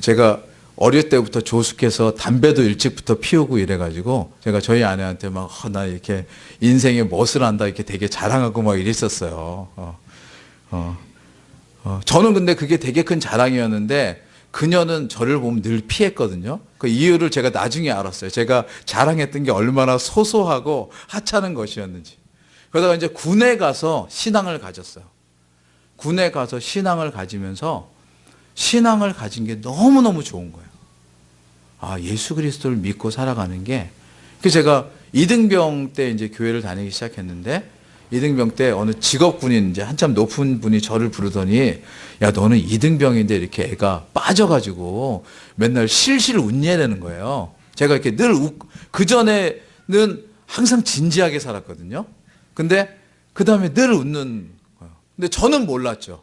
제가 어릴 때부터 조숙해서 담배도 일찍부터 피우고 이래가지고, 제가 저희 아내한테 막, 나 이렇게 인생에 멋을 한다 이렇게 되게 자랑하고 막 이랬었어요. 저는 근데 그게 되게 큰 자랑이었는데, 그녀는 저를 보면 늘 피했거든요. 그 이유를 제가 나중에 알았어요. 제가 자랑했던 게 얼마나 소소하고 하찮은 것이었는지. 그러다가 이제 군에 가서 신앙을 가졌어요. 군에 가서 신앙을 가지면서 신앙을 가진 게 너무너무 좋은 거예요. 예수 그리스도를 믿고 살아가는 게. 그래서 제가 이등병 때 이제 교회를 다니기 시작했는데, 이등병 때 어느 직업군인, 이제 한참 높은 분이 저를 부르더니, 야, 너는 이등병인데 이렇게 애가 빠져가지고 맨날 실실 웃냐는 거예요. 제가 이렇게 늘 그전에는 항상 진지하게 살았거든요. 근데 그 다음에 늘 웃는 거예요. 근데 저는 몰랐죠.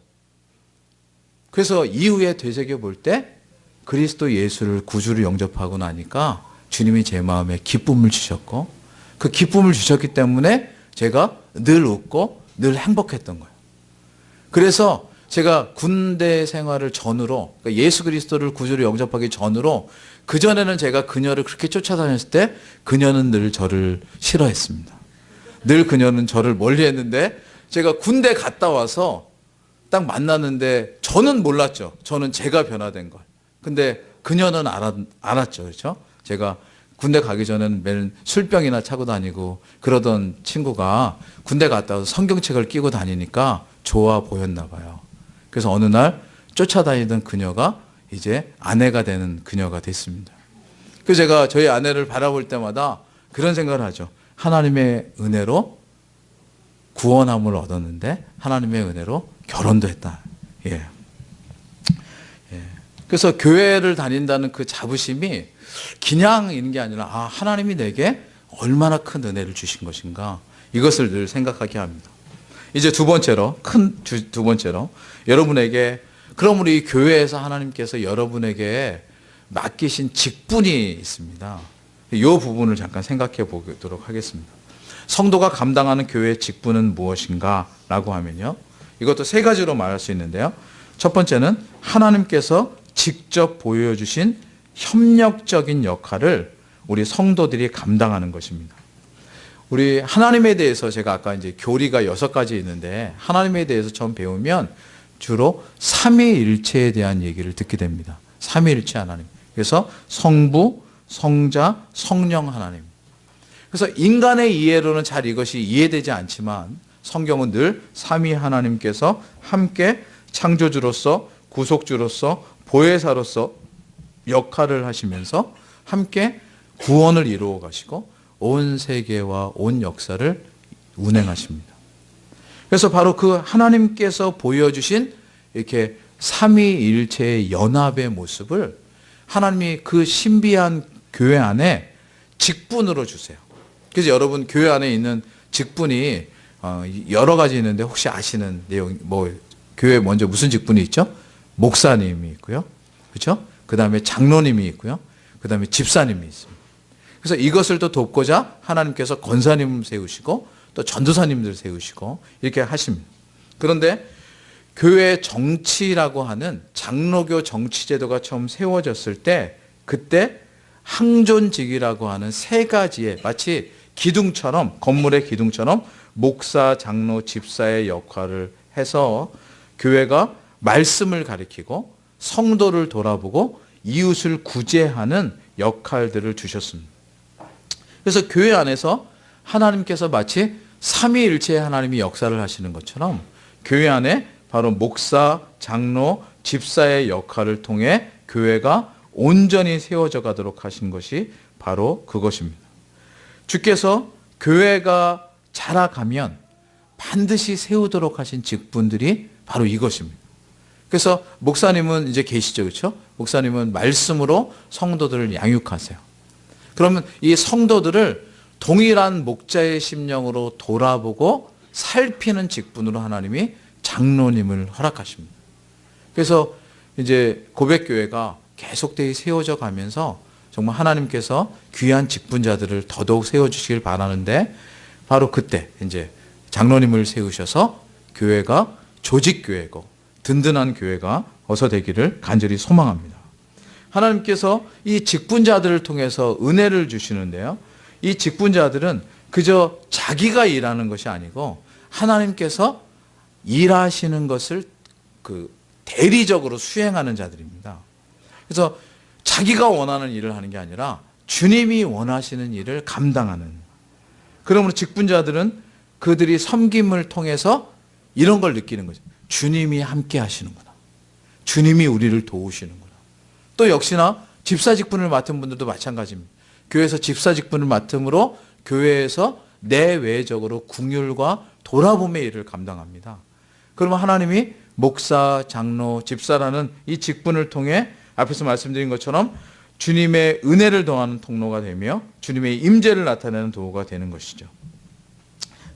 그래서 이후에 되새겨 볼 때, 그리스도 예수를 구주로 영접하고 나니까 주님이 제 마음에 기쁨을 주셨고, 그 기쁨을 주셨기 때문에 제가 늘 웃고 늘 행복했던 거예요. 그래서 제가 군대 생활을 전후로, 그러니까 예수 그리스도를 구주로 영접하기 전후로, 그전에는 제가 그녀를 그렇게 쫓아다녔을 때 그녀는 늘 저를 싫어했습니다. 늘 그녀는 저를 멀리했는데, 제가 군대 갔다 와서 딱 만났는데 저는 몰랐죠. 저는 제가 변화된 걸. 근데 그녀는 알았죠. 그렇죠? 제가 군대 가기 전에는 매일 술병이나 차고 다니고 그러던 친구가 군대 갔다 와서 성경책을 끼고 다니니까 좋아 보였나 봐요. 그래서 어느 날 쫓아다니던 그녀가 이제 아내가 되는 그녀가 됐습니다. 그래서 제가 저희 아내를 바라볼 때마다 그런 생각을 하죠. 하나님의 은혜로 구원함을 얻었는데 하나님의 은혜로 결혼도 했다. 예. 그래서 교회를 다닌다는 그 자부심이 그냥 있는 게 아니라, 하나님이 내게 얼마나 큰 은혜를 주신 것인가, 이것을 늘 생각하게 합니다. 이제 두 번째로, 두 번째로, 여러분에게, 그럼 우리 교회에서 하나님께서 여러분에게 맡기신 직분이 있습니다. 이 부분을 잠깐 생각해 보도록 하겠습니다. 성도가 감당하는 교회의 직분은 무엇인가 라고 하면요, 이것도 세 가지로 말할 수 있는데요. 첫 번째는 하나님께서 직접 보여주신 협력적인 역할을 우리 성도들이 감당하는 것입니다. 우리 하나님에 대해서, 제가 아까 이제 교리가 6가지 있는데, 하나님에 대해서 처음 배우면 주로 삼위일체에 대한 얘기를 듣게 됩니다. 삼위일체 하나님. 그래서 성부, 성자, 성령 하나님. 그래서 인간의 이해로는 잘 이것이 이해되지 않지만, 성경은 늘 삼위 하나님께서 함께 창조주로서, 구속주로서, 보혜사로서 역할을 하시면서 함께 구원을 이루어 가시고 온 세계와 온 역사를 운행하십니다. 그래서 바로 그 하나님께서 보여주신 이렇게 삼위일체의 연합의 모습을 하나님이 그 신비한 교회 안에 직분으로 주세요. 그래서 여러분 교회 안에 있는 직분이 여러 가지 있는데 혹시 아시는 내용, 교회 먼저 무슨 직분이 있죠? 목사님이 있고요. 그렇죠? 그 다음에 장로님이 있고요. 그 다음에 집사님이 있습니다. 그래서 이것을 또 돕고자 하나님께서 권사님 세우시고 또 전도사님들 세우시고 이렇게 하십니다. 그런데 교회 정치라고 하는 장로교 정치제도가 처음 세워졌을 때 그때 항존직이라고 하는 세 가지의 마치 기둥처럼 건물의 기둥처럼 목사, 장로, 집사의 역할을 해서 교회가 말씀을 가리키고 성도를 돌아보고 이웃을 구제하는 역할들을 주셨습니다. 그래서 교회 안에서 하나님께서 마치 삼위일체의 하나님이 역사를 하시는 것처럼 교회 안에 바로 목사, 장로, 집사의 역할을 통해 교회가 온전히 세워져 가도록 하신 것이 바로 그것입니다. 주께서 교회가 자라가면 반드시 세우도록 하신 직분들이 바로 이것입니다. 그래서 목사님은 이제 계시죠, 그렇죠? 목사님은 말씀으로 성도들을 양육하세요. 그러면 이 성도들을 동일한 목자의 심령으로 돌아보고 살피는 직분으로 하나님이 장로님을 허락하십니다. 그래서 이제 고백교회가 계속되이 세워져 가면서 정말 하나님께서 귀한 직분자들을 더더욱 세워주시길 바라는데 바로 그때 이제 장로님을 세우셔서 교회가 조직교회고 든든한 교회가 어서 되기를 간절히 소망합니다. 하나님께서 이 직분자들을 통해서 은혜를 주시는데요. 이 직분자들은 그저 자기가 일하는 것이 아니고 하나님께서 일하시는 것을 대리적으로 수행하는 자들입니다. 그래서 자기가 원하는 일을 하는 게 아니라 주님이 원하시는 일을 감당하는. 그러므로 직분자들은 그들이 섬김을 통해서 이런 걸 느끼는 거죠. 주님이 함께 하시는구나. 주님이 우리를 도우시는구나. 또 역시나 집사 직분을 맡은 분들도 마찬가지입니다. 교회에서 집사 직분을 맡음으로 교회에서 내외적으로 궁율과 돌아봄의 일을 감당합니다. 그러면 하나님이 목사, 장로, 집사라는 이 직분을 통해 앞에서 말씀드린 것처럼 주님의 은혜를 더하는 통로가 되며 주님의 임재를 나타내는 도구가 되는 것이죠.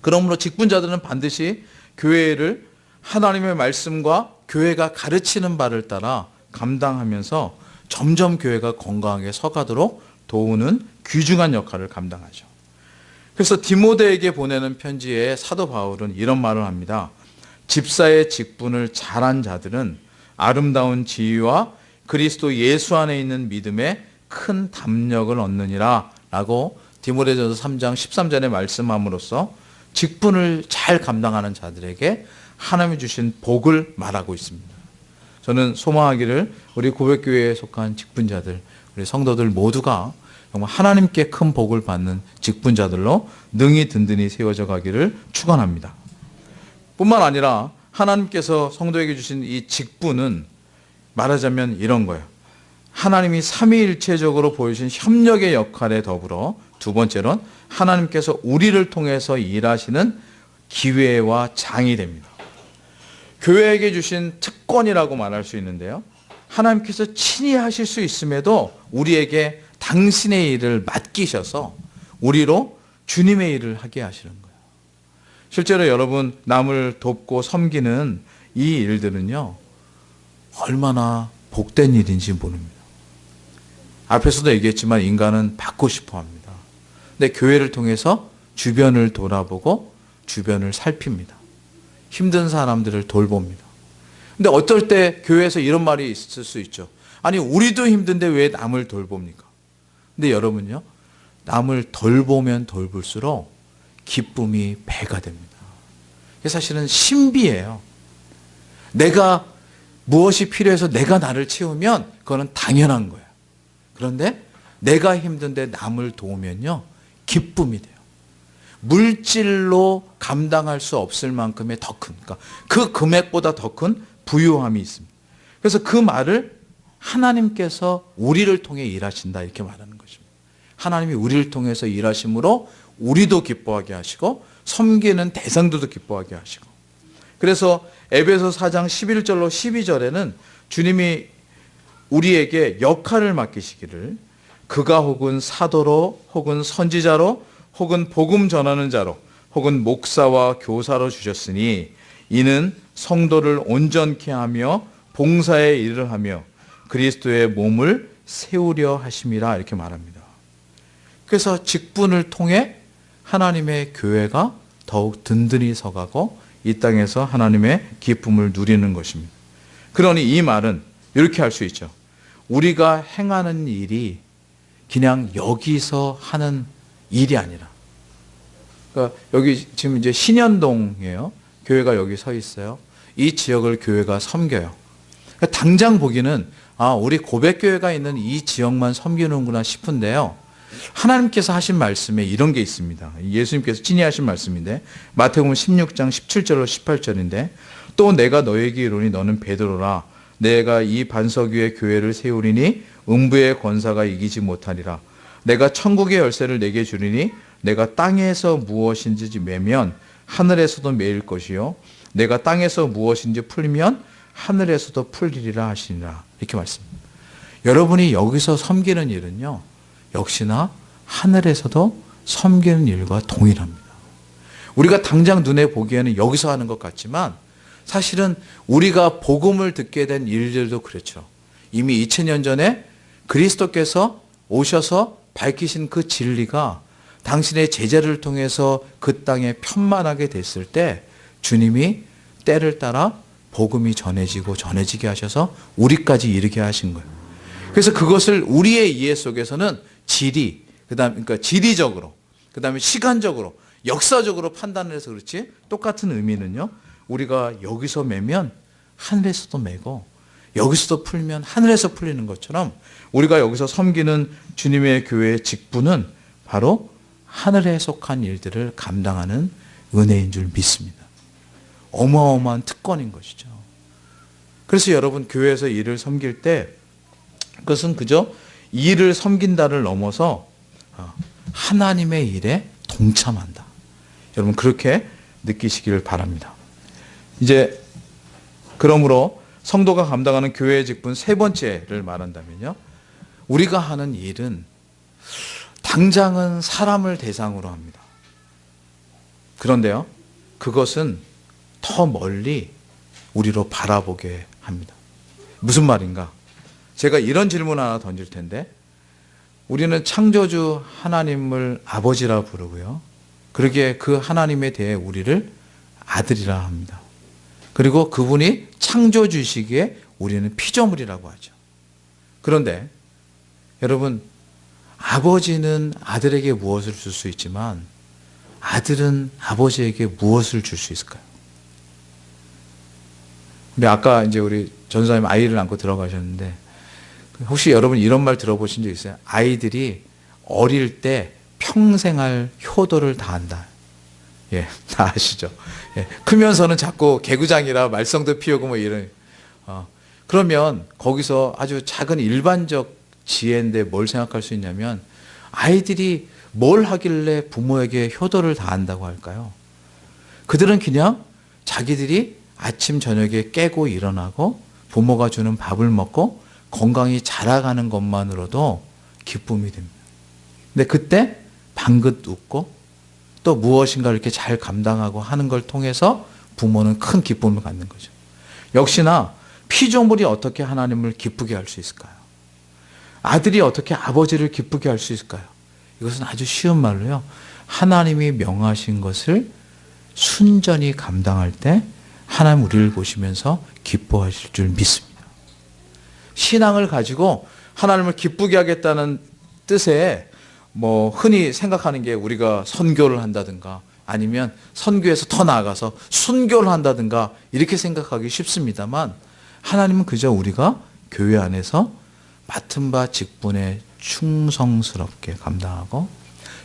그러므로 직분자들은 반드시 교회를 하나님의 말씀과 교회가 가르치는 바를 따라 감당하면서 점점 교회가 건강하게 서가도록 도우는 귀중한 역할을 감당하죠. 그래서 디모데에게 보내는 편지에 사도 바울은 이런 말을 합니다. 집사의 직분을 잘한 자들은 아름다운 지위와 그리스도 예수 안에 있는 믿음에 큰 담력을 얻느니라 라고 디모데전서 3장 13절에 말씀함으로써 직분을 잘 감당하는 자들에게 하나님이 주신 복을 말하고 있습니다. 저는 소망하기를 우리 고백교회에 속한 직분자들, 우리 성도들 모두가 정말 하나님께 큰 복을 받는 직분자들로 능히 든든히 세워져 가기를 축원합니다. 뿐만 아니라 하나님께서 성도에게 주신 이 직분은 말하자면 이런 거예요. 하나님이 삼위일체적으로 보여주신 협력의 역할에 더불어 두 번째로는 하나님께서 우리를 통해서 일하시는 기회와 장이 됩니다. 교회에게 주신 특권이라고 말할 수 있는데요. 하나님께서 친히 하실 수 있음에도 우리에게 당신의 일을 맡기셔서 우리로 주님의 일을 하게 하시는 거예요. 실제로 여러분 남을 돕고 섬기는 이 일들은요. 얼마나 복된 일인지 모릅니다. 앞에서도 얘기했지만 인간은 받고 싶어 합니다. 근데 교회를 통해서 주변을 돌아보고 주변을 살핍니다. 힘든 사람들을 돌봅니다. 근데 어떨 때 교회에서 이런 말이 있을 수 있죠. 아니 우리도 힘든데 왜 남을 돌봅니까? 근데 여러분요. 남을 돌보면 돌볼수록 기쁨이 배가 됩니다. 이게 사실은 신비예요. 내가 무엇이 필요해서 내가 나를 채우면 그거는 당연한 거예요. 그런데 내가 힘든데 남을 도우면요. 기쁨이 돼요. 물질로 감당할 수 없을 만큼의 더 큰, 그러니까 그 금액보다 더 큰 부유함이 있습니다. 그래서 그 말을 하나님께서 우리를 통해 일하신다 이렇게 말하는 것입니다. 하나님이 우리를 통해서 일하심으로 우리도 기뻐하게 하시고 섬기는 대상들도 기뻐하게 하시고 그래서 에베소 4장 11절로 12절에는 주님이 우리에게 역할을 맡기시기를 그가 혹은 사도로 혹은 선지자로 혹은 복음 전하는 자로 혹은 목사와 교사로 주셨으니 이는 성도를 온전케 하며 봉사의 일을 하며 그리스도의 몸을 세우려 하심이라 이렇게 말합니다. 그래서 직분을 통해 하나님의 교회가 더욱 든든히 서가고 이 땅에서 하나님의 기쁨을 누리는 것입니다. 그러니 이 말은 이렇게 할 수 있죠. 우리가 행하는 일이 그냥 여기서 하는 일이 아니라, 그러니까 여기 지금 이제 신현동이에요. 교회가 여기 서 있어요. 이 지역을 교회가 섬겨요. 그러니까 당장 보기는 우리 고백교회가 있는 이 지역만 섬기는구나 싶은데요. 하나님께서 하신 말씀에 이런 게 있습니다. 예수님께서 친히 하신 말씀인데 마태복음 16장 17절로 18절인데 또 내가 너에게 이르노니 너는 베드로라 내가 이 반석 위에 교회를 세우리니 음부의 권사가 이기지 못하리라. 내가 천국의 열쇠를 내게 주리니 내가 땅에서 무엇인지 매면 하늘에서도 매일 것이요 내가 땅에서 무엇인지 풀면 하늘에서도 풀리리라 하시니라. 이렇게 말씀합니다. 여러분이 여기서 섬기는 일은요 역시나 하늘에서도 섬기는 일과 동일합니다. 우리가 당장 눈에 보기에는 여기서 하는 것 같지만 사실은 우리가 복음을 듣게 된 일들도 그렇죠. 이미 2000년 전에 그리스도께서 오셔서 밝히신 그 진리가 당신의 제자를 통해서 그 땅에 편만하게 됐을 때 주님이 때를 따라 복음이 전해지게 하셔서 우리까지 이르게 하신 거예요. 그래서 그것을 우리의 이해 속에서는 그러니까 지리적으로, 그 다음에 시간적으로, 역사적으로 판단을 해서 그렇지 똑같은 의미는요. 우리가 여기서 매면 하늘에서도 매고 여기서도 풀면 하늘에서 풀리는 것처럼 우리가 여기서 섬기는 주님의 교회의 직분은 바로 하늘에 속한 일들을 감당하는 은혜인 줄 믿습니다. 어마어마한 특권인 것이죠. 그래서 여러분 교회에서 일을 섬길 때 그것은 그저 일을 섬긴다를 넘어서 하나님의 일에 동참한다. 여러분 그렇게 느끼시기를 바랍니다. 이제 그러므로 성도가 감당하는 교회의 직분 세 번째를 말한다면요. 우리가 하는 일은 당장은 사람을 대상으로 합니다. 그런데요. 그것은 더 멀리 우리로 바라보게 합니다. 무슨 말인가? 제가 이런 질문 하나 던질 텐데 우리는 창조주 하나님을 아버지라 부르고요. 그러기에 그 하나님에 대해 우리를 아들이라 합니다. 그리고 그분이 창조주시기에 우리는 피조물이라고 하죠. 그런데 여러분 아버지는 아들에게 무엇을 줄 수 있지만 아들은 아버지에게 무엇을 줄 수 있을까요? 근데 아까 이제 우리 전사님 아이를 안고 들어가셨는데 혹시 여러분 이런 말 들어보신 적 있어요? 아이들이 어릴 때 평생 할 효도를 다한다. 예, 다 아시죠? 예, 크면서는 자꾸 개구장이라 말썽도 피우고 뭐 이런. 그러면 거기서 아주 작은 일반적 지혜인데 뭘 생각할 수 있냐면 아이들이 뭘 하길래 부모에게 효도를 다한다고 할까요? 그들은 그냥 자기들이 아침 저녁에 깨고 일어나고 부모가 주는 밥을 먹고 건강히 자라가는 것만으로도 기쁨이 됩니다. 근데 그때 방긋 웃고 또 무엇인가 이렇게 잘 감당하고 하는 걸 통해서 부모는 큰 기쁨을 갖는 거죠. 역시나 피조물이 어떻게 하나님을 기쁘게 할 수 있을까요? 아들이 어떻게 아버지를 기쁘게 할 수 있을까요? 이것은 아주 쉬운 말로요. 하나님이 명하신 것을 순전히 감당할 때 하나님 우리를 보시면서 기뻐하실 줄 믿습니다. 신앙을 가지고 하나님을 기쁘게 하겠다는 뜻에 뭐 흔히 생각하는 게 우리가 선교를 한다든가 아니면 선교에서 더 나아가서 순교를 한다든가 이렇게 생각하기 쉽습니다만 하나님은 그저 우리가 교회 안에서 맡은 바 직분에 충성스럽게 감당하고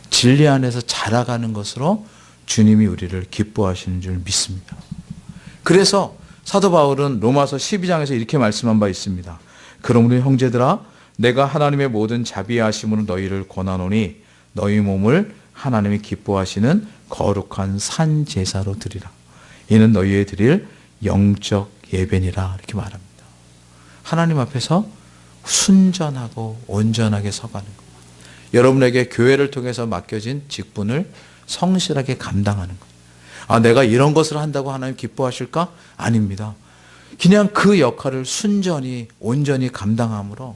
진리 안에서 자라가는 것으로 주님이 우리를 기뻐하시는 줄 믿습니다. 그래서 사도 바울은 로마서 12장에서 이렇게 말씀한 바 있습니다. 그러므로 형제들아 내가 하나님의 모든 자비하심으로 너희를 권하노니 너희 몸을 하나님이 기뻐하시는 거룩한 산 제사로 드리라. 이는 너희에 드릴 영적 예배니라 이렇게 말합니다. 하나님 앞에서 순전하고 온전하게 서가는 것. 여러분에게 교회를 통해서 맡겨진 직분을 성실하게 감당하는 것. 아, 내가 이런 것을 한다고 하나님 기뻐하실까? 아닙니다. 그냥 그 역할을 순전히 온전히 감당함으로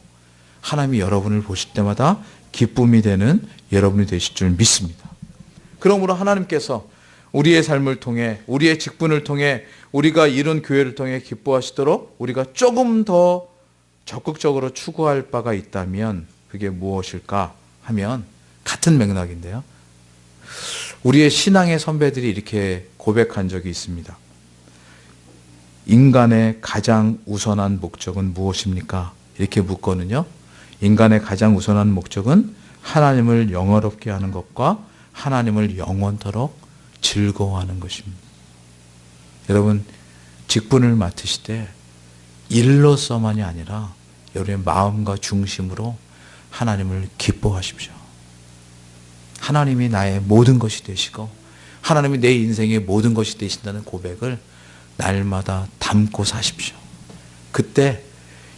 하나님이 여러분을 보실 때마다 기쁨이 되는 여러분이 되실 줄 믿습니다. 그러므로 하나님께서 우리의 삶을 통해 우리의 직분을 통해 우리가 이룬 교회를 통해 기뻐하시도록 우리가 조금 더 적극적으로 추구할 바가 있다면 그게 무엇일까 하면 같은 맥락인데요. 우리의 신앙의 선배들이 이렇게 고백한 적이 있습니다. 인간의 가장 우선한 목적은 무엇입니까? 이렇게 묻거든요. 인간의 가장 우선한 목적은 하나님을 영화롭게 하는 것과 하나님을 영원토록 즐거워하는 것입니다. 여러분, 직분을 맡으실 때 일로서만이 아니라 여러분의 마음과 중심으로 하나님을 기뻐하십시오. 하나님이 나의 모든 것이 되시고 하나님이 내 인생의 모든 것이 되신다는 고백을 날마다 담고 사십시오. 그때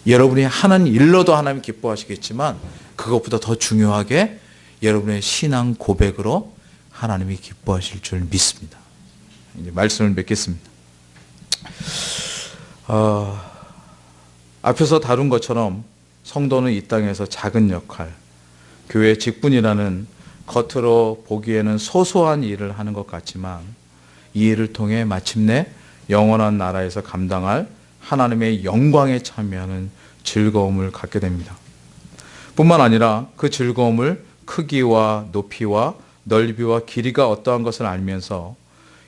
여러분이 하는 일로도 하나님 기뻐하시겠지만 그것보다 더 중요하게 여러분의 신앙 고백으로 하나님이 기뻐하실 줄 믿습니다. 이제 말씀을 맺겠습니다. 앞에서 다룬 것처럼 성도는 이 땅에서 작은 역할, 교회 직분이라는 겉으로 보기에는 소소한 일을 하는 것 같지만 이 일을 통해 마침내 영원한 나라에서 감당할 하나님의 영광에 참여하는 즐거움을 갖게 됩니다. 뿐만 아니라 그 즐거움을 크기와 높이와 넓이와 길이가 어떠한 것을 알면서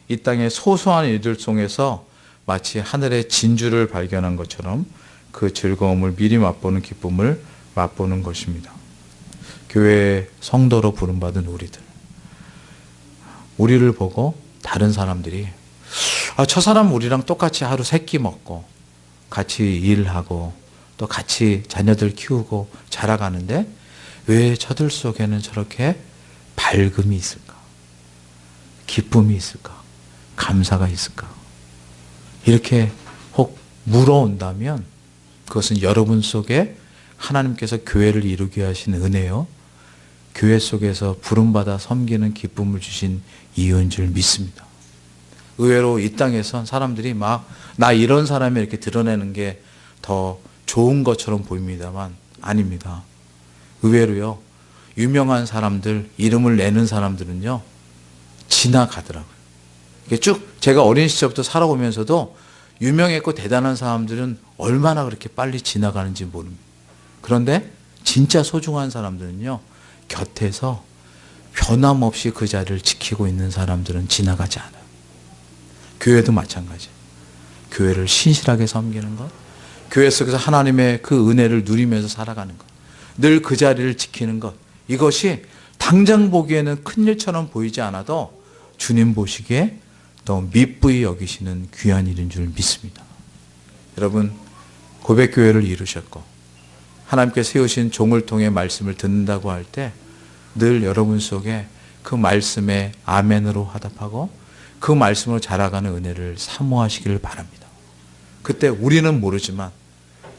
이 땅의 소소한 일들 속에서 마치 하늘의 진주를 발견한 것처럼 그 즐거움을 미리 맛보는 기쁨을 맛보는 것입니다. 교회의 성도로 부름받은 우리를 보고 다른 사람들이 저 사람 우리랑 똑같이 하루 세 끼 먹고 같이 일하고 또 같이 자녀들 키우고 자라가는데 왜 저들 속에는 저렇게 밝음이 있을까? 기쁨이 있을까? 감사가 있을까? 이렇게 혹 물어온다면 그것은 여러분 속에 하나님께서 교회를 이루게 하신 은혜요. 교회 속에서 부름받아 섬기는 기쁨을 주신 이유인 줄 믿습니다. 의외로 이 땅에선 사람들이 막 나 이런 사람이 이렇게 드러내는 게 더 좋은 것처럼 보입니다만 아닙니다. 의외로요. 유명한 사람들, 이름을 내는 사람들은요. 지나가더라고요. 이게 쭉 제가 어린 시절부터 살아오면서도 유명했고 대단한 사람들은 얼마나 그렇게 빨리 지나가는지 모릅니다. 그런데 진짜 소중한 사람들은요. 곁에서 변함없이 그 자리를 지키고 있는 사람들은 지나가지 않아요. 교회도 마찬가지예요. 교회를 신실하게 섬기는 것, 교회 속에서 하나님의 그 은혜를 누리면서 살아가는 것, 늘 그 자리를 지키는 것, 이것이 당장 보기에는 큰일처럼 보이지 않아도 주님 보시기에 더 미쁘이 여기시는 귀한 일인 줄 믿습니다. 여러분, 고백교회를 이루셨고 하나님께 세우신 종을 통해 말씀을 듣는다고 할 때 늘 여러분 속에 그 말씀에 아멘으로 화답하고 그 말씀으로 자라가는 은혜를 사모하시기를 바랍니다. 그때 우리는 모르지만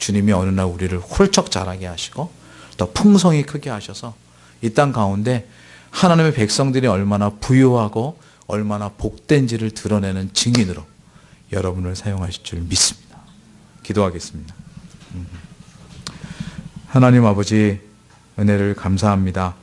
주님이 어느 날 우리를 홀쩍 자라게 하시고 또 풍성히 크게 하셔서 이 땅 가운데 하나님의 백성들이 얼마나 부유하고 얼마나 복된지를 드러내는 증인으로 여러분을 사용하실 줄 믿습니다. 기도하겠습니다. 하나님 아버지, 은혜를 감사합니다.